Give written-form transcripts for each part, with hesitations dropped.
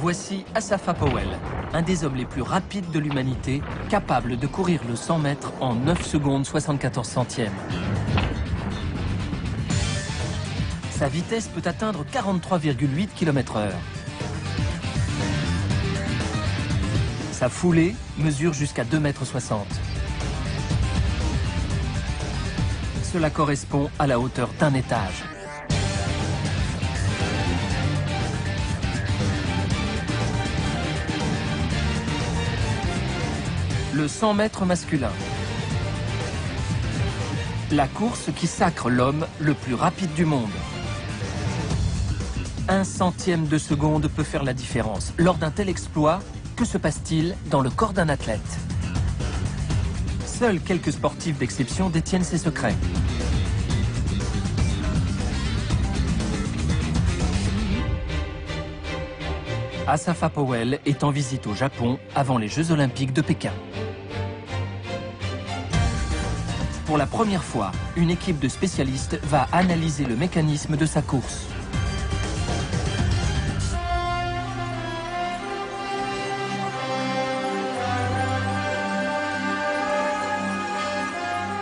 Voici Asafa Powell, un des hommes les plus rapides de l'humanité, capable de courir le 100 mètres en 9 secondes 74 centièmes. Sa vitesse peut atteindre 43,8 km/h. Sa foulée mesure jusqu'à 2,60 m. Cela correspond à la hauteur d'un étage. Le 100 mètres masculin. La course qui sacre l'homme le plus rapide du monde. 1 centième de seconde peut faire la différence. Lors d'un tel exploit, que se passe-t-il dans le corps d'un athlète? Seuls quelques sportifs d'exception détiennent ces secrets. Asafa Powell est en visite au Japon avant les Jeux Olympiques de Pékin. Pour la première fois, une équipe de spécialistes va analyser le mécanisme de sa course.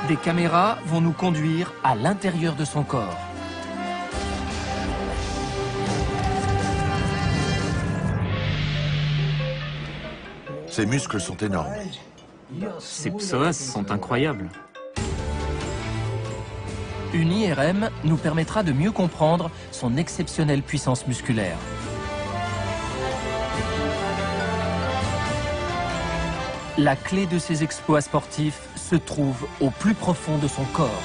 Des caméras vont nous conduire à l'intérieur de son corps. Ses muscles sont énormes. Ses psoas sont incroyables. Une IRM nous permettra de mieux comprendre son exceptionnelle puissance musculaire. La clé de ses exploits sportifs se trouve au plus profond de son corps.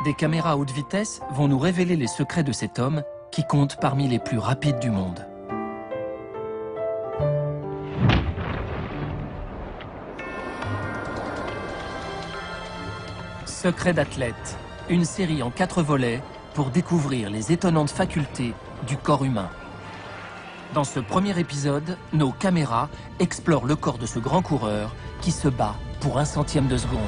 Des caméras à haute vitesse vont nous révéler les secrets de cet homme qui compte parmi les plus rapides du monde. Secret d'athlète, une série en 4 volets pour découvrir les étonnantes facultés du corps humain. Dans ce premier épisode, nos caméras explorent le corps de ce grand coureur qui se bat pour 1 centième de seconde.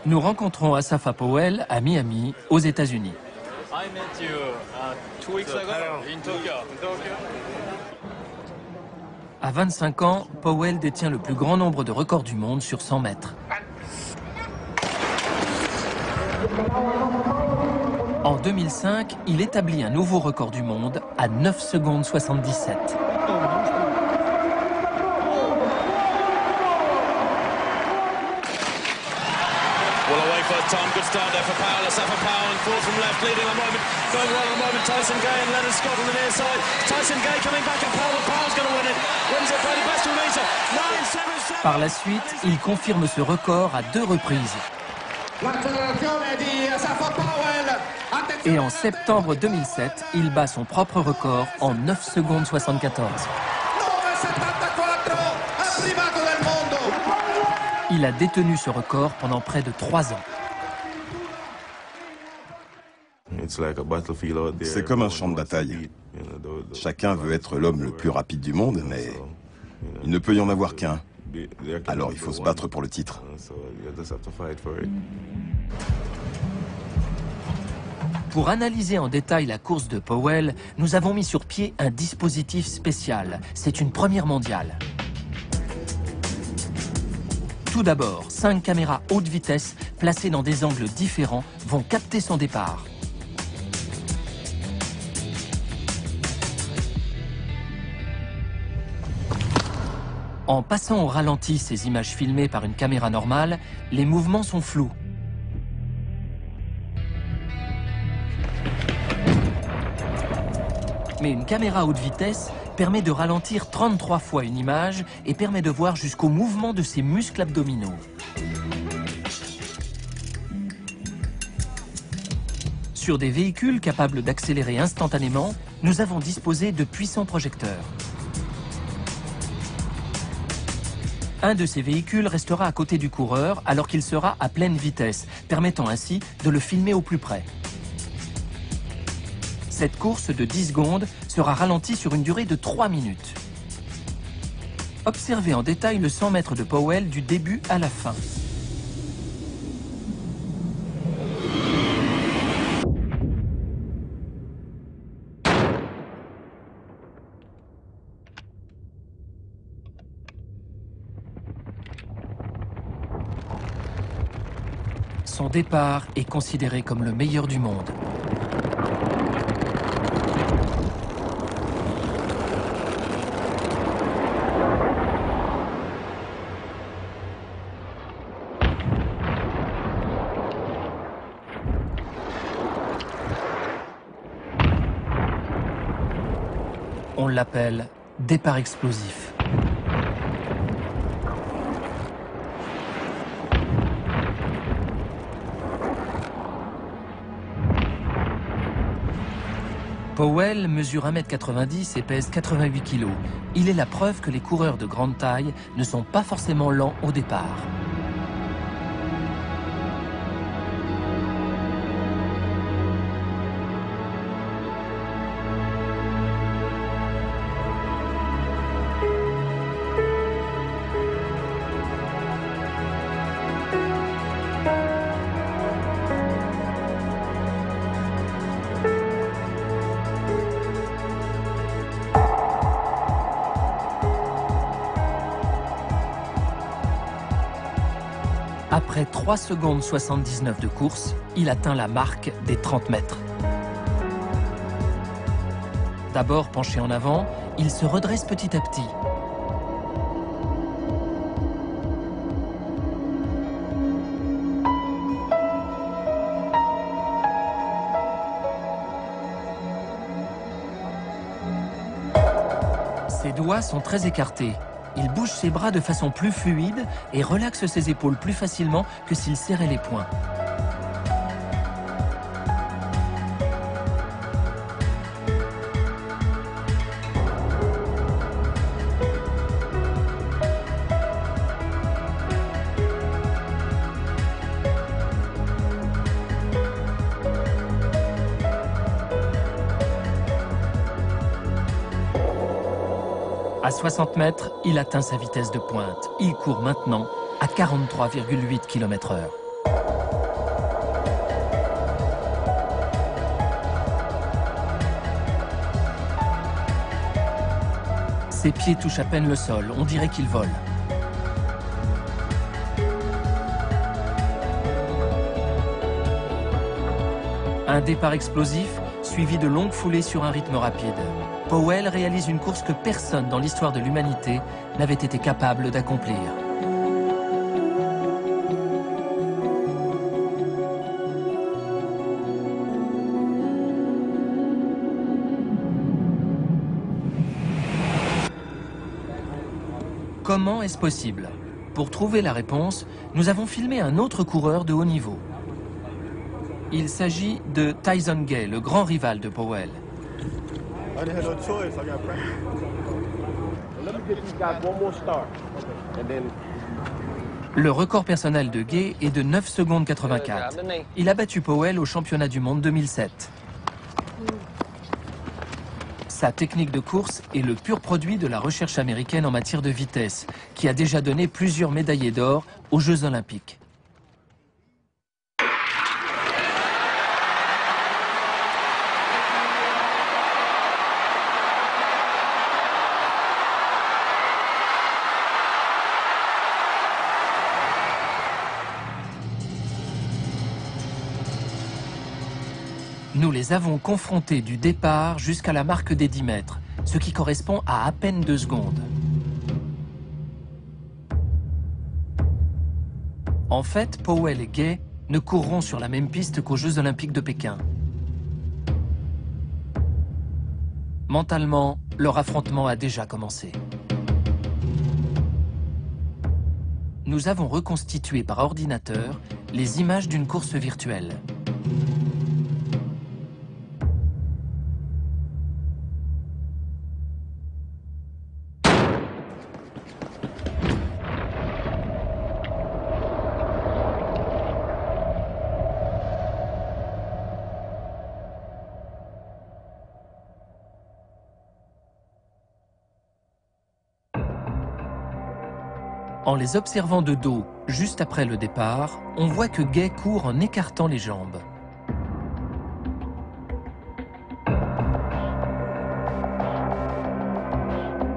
Nous rencontrons Asafa Powell à Miami, aux États-Unis. À 25 ans, Powell détient le plus grand nombre de records du monde sur 100 mètres. En 2005, il établit un nouveau record du monde à 9 secondes 77. Time, good start there for Powell. Asafa Powell and fourth from left, leading at the moment. Going well at the moment, Tyson Gay and Leonard Scott on the near side. Tyson Gay coming back and Powell's going to win it. Wins it by the best of meter. 9-7-7. Par la suite, il confirme ce record à 2 reprises. Et en septembre 2007, il bat son propre record en 9 secondes 74. Il a détenu ce record pendant près de 3 ans. C'est comme un champ de bataille. Chacun veut être l'homme le plus rapide du monde, mais il ne peut y en avoir qu'un. Alors il faut se battre pour le titre. Pour analyser en détail la course de Powell, nous avons mis sur pied un dispositif spécial. C'est une première mondiale. Tout d'abord, 5 caméras haute vitesse placées dans des angles différents vont capter son départ. En passant au ralenti ces images filmées par une caméra normale, les mouvements sont flous. Mais une caméra haute vitesse permet de ralentir 33 fois une image et permet de voir jusqu'au mouvement de ses muscles abdominaux. Sur des véhicules capables d'accélérer instantanément, nous avons disposé de puissants projecteurs. Un de ces véhicules restera à côté du coureur alors qu'il sera à pleine vitesse, permettant ainsi de le filmer au plus près. Cette course de 10 secondes sera ralentie sur une durée de 3 minutes. Observez en détail le 100 mètres de Powell du début à la fin. Son départ est considéré comme le meilleur du monde. On l'appelle départ explosif. Powell mesure 1,90 m et pèse 88 kg. Il est la preuve que les coureurs de grande taille ne sont pas forcément lents au départ. Après 3 secondes 79 de course, il atteint la marque des 30 mètres. D'abord penché en avant, il se redresse petit à petit. Ses doigts sont très écartés. Il bouge ses bras de façon plus fluide et relaxe ses épaules plus facilement que s'il serrait les poings. À 60 mètres, il atteint sa vitesse de pointe. Il court maintenant à 43,8 km/h. Ses pieds touchent à peine le sol, on dirait qu'il vole. Un départ explosif, suivi de longues foulées sur un rythme rapide. Powell réalise une course que personne dans l'histoire de l'humanité n'avait été capable d'accomplir. Comment est-ce possible? Pour trouver la réponse, nous avons filmé un autre coureur de haut niveau. Il s'agit de Tyson Gay, le grand rival de Powell. Le record personnel de Gay est de 9 secondes 84. Il a battu Powell au championnat du monde 2007. Sa technique de course est le pur produit de la recherche américaine en matière de vitesse, qui a déjà donné plusieurs médaillés d'or aux Jeux Olympiques. Nous les avons confrontés du départ jusqu'à la marque des 10 mètres, ce qui correspond à peine 2 secondes. En fait, Powell et Gay ne courront sur la même piste qu'aux Jeux Olympiques de Pékin. Mentalement, leur affrontement a déjà commencé. Nous avons reconstitué par ordinateur les images d'une course virtuelle. En les observant de dos, juste après le départ, on voit que Gay court en écartant les jambes.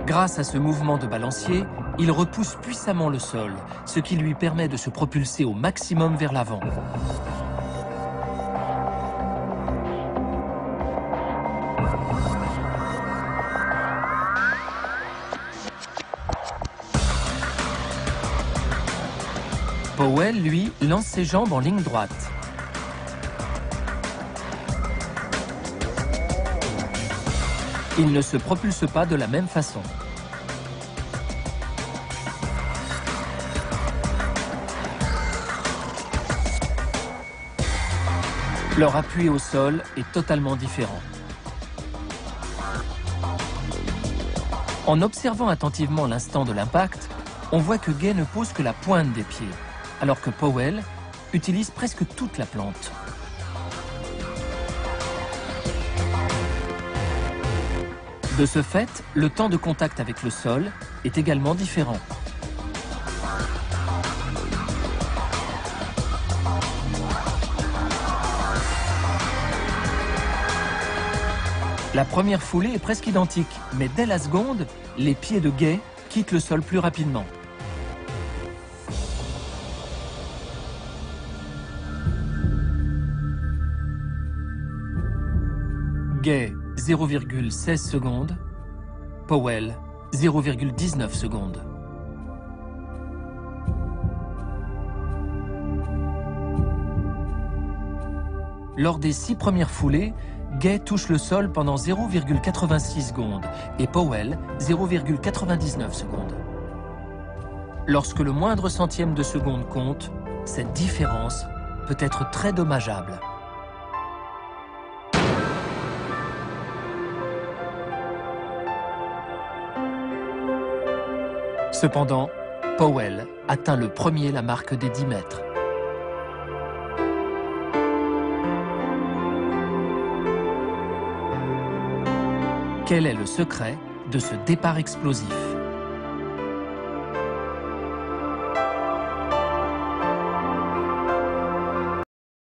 Grâce à ce mouvement de balancier, il repousse puissamment le sol, ce qui lui permet de se propulser au maximum vers l'avant. Powell, lui, lance ses jambes en ligne droite. Il ne se propulse pas de la même façon. Leur appui au sol est totalement différent. En observant attentivement l'instant de l'impact, on voit que Gay ne pose que la pointe des pieds, alors que Powell utilise presque toute la plante. De ce fait, le temps de contact avec le sol est également différent. La première foulée est presque identique, mais dès la seconde, les pieds de Gay quittent le sol plus rapidement. Gay 0,16 secondes, Powell 0,19 secondes. Lors des 6 premières foulées, Gay touche le sol pendant 0,86 secondes et Powell 0,99 secondes. Lorsque le moindre centième de seconde compte, cette différence peut être très dommageable. Cependant, Powell atteint le premier la marque des 10 mètres. Quel est le secret de ce départ explosif ?